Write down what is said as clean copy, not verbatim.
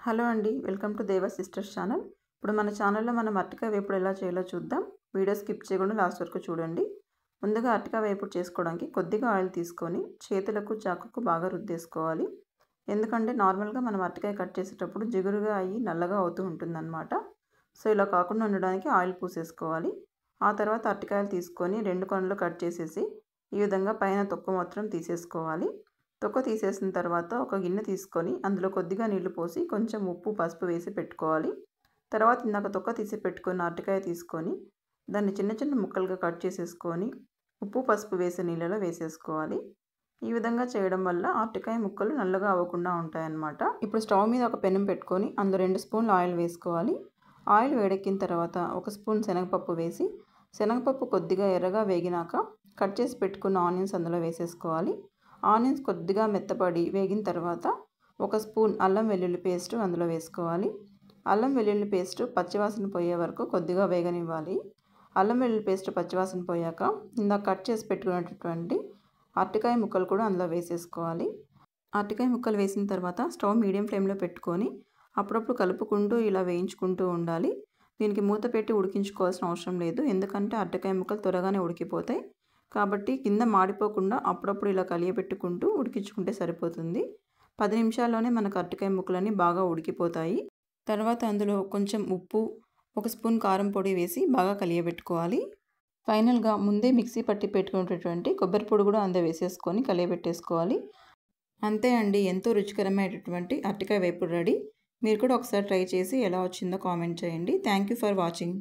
Hello అండి, welcome to దేవా sisters channel. ఇప్పుడు మన ఛానల్లో మనం అరటికాయ వేపుడు ఎలా చేయాలో చూద్దాం. వీడియో స్కిప్ చేయకుండా లాస్ట్ వరకు చూడండి. ముందుగా అరటికాయ వేపుడు చేసుకోవడానికి కొద్దిగా ఆయిల్ తీసుకొని చేతులకు చాకుకు బాగా రుద్దేసుకోవాలి. ఎందుకంటే నార్మల్గా మనం అరటికాయ కట్ చేసేటప్పుడు జిగురుగా అయ్యి నల్లగా అవుతూ ఉంటుందన్నమాట. సో ఇలా కాకుండా ఉండడానికి ఆయిల్ పూసేసుకోవాలి. ఆ తర్వాత అరటికాయలు తీసుకొని 2 కొనలు కట్ చేసేసి ఈ విధంగా పైన తొక్క మాత్రం తీసేసుకోవాలి. తొక్క తీసేసిన తర్వాత ఒక గిన్నె తీసుకొని అందులో కొద్దిగా నీళ్లు పోసి కొంచెం ఉప్పు పసుపు వేసి పెట్టుకోవాలి. తర్వాత ఇందాక తొక్క తీసి పెట్టుకున్న అరటికాయ తీసుకొని దాన్ని చిన్న చిన్న ముక్కలుగా కట్ చేసేసుకొని ఉప్పు పసుపు వేసే నీళ్ళలో వేసేసుకోవాలి. ఈ విధంగా చేయడం వల్ల అరటికాయ ముక్కలు నల్లగా అవ్వకుండా ఉంటాయన్నమాట. ఇప్పుడు స్టవ్ మీద ఒక పెనం పెట్టుకొని అందులో 2 స్పూన్లు ఆయిల్ వేసుకోవాలి. ఆయిల్ వేడెక్కిన తర్వాత 1 స్పూన్ శనగపప్పు వేసి శనగపప్పు కొద్దిగా ఎర్రగా వేగినాక కట్ చేసి పెట్టుకున్న ఆనియన్స్ అందులో వేసేసుకోవాలి. ఆనియన్స్ కొద్దిగా మెత్తపడి వేగిన తర్వాత 1 స్పూన్ అల్లం వెల్లుల్లి పేస్ట్ అందులో వేసుకోవాలి. అల్లం వెల్లుల్లి పేస్ట్ పచ్చివాసన పోయే వరకు కొద్దిగా వేగనివ్వాలి. అల్లం వెల్లుల్లి పేస్ట్ పచ్చివాసన పోయాక ఇందాక కట్ చేసి పెట్టుకున్నటువంటి అరటికాయ ముక్కలు కూడా అందులో వేసేసుకోవాలి. అరటికాయ ముక్కలు వేసిన తర్వాత స్టవ్ మీడియం ఫ్లేమ్లో పెట్టుకొని అప్పుడప్పుడు కలుపుకుంటూ ఇలా వేయించుకుంటూ ఉండాలి. దీనికి మూత పెట్టి ఉడికించుకోవాల్సిన అవసరం లేదు, ఎందుకంటే అరటికాయ ముక్కలు త్వరగానే ఉడికిపోతాయి. కాబట్టి కింద మాడిపోకుండా అప్పుడప్పుడు ఇలా కలియబెట్టుకుంటూ ఉడికించుకుంటే సరిపోతుంది. 10 నిమిషాల్లోనే మనకు అరటికాయ ముక్కలన్నీ బాగా ఉడికిపోతాయి. తర్వాత అందులో కొంచెం ఉప్పు, 1 స్పూన్ కారం పొడి వేసి బాగా కలియబెట్టుకోవాలి. ఫైనల్గా ముందే మిక్సీ పట్టి పెట్టుకునేటటువంటి కొబ్బరి పొడి కూడా అందులో వేసేసుకొని కలియబెట్టేసుకోవాలి. అంతే అండి, ఎంతో రుచికరమైనటువంటి అరటికాయ వేపుడు రెడీ. మీరు కూడా ఒకసారి ట్రై చేసి ఎలా వచ్చిందో కామెంట్ చేయండి. Thank you for watching.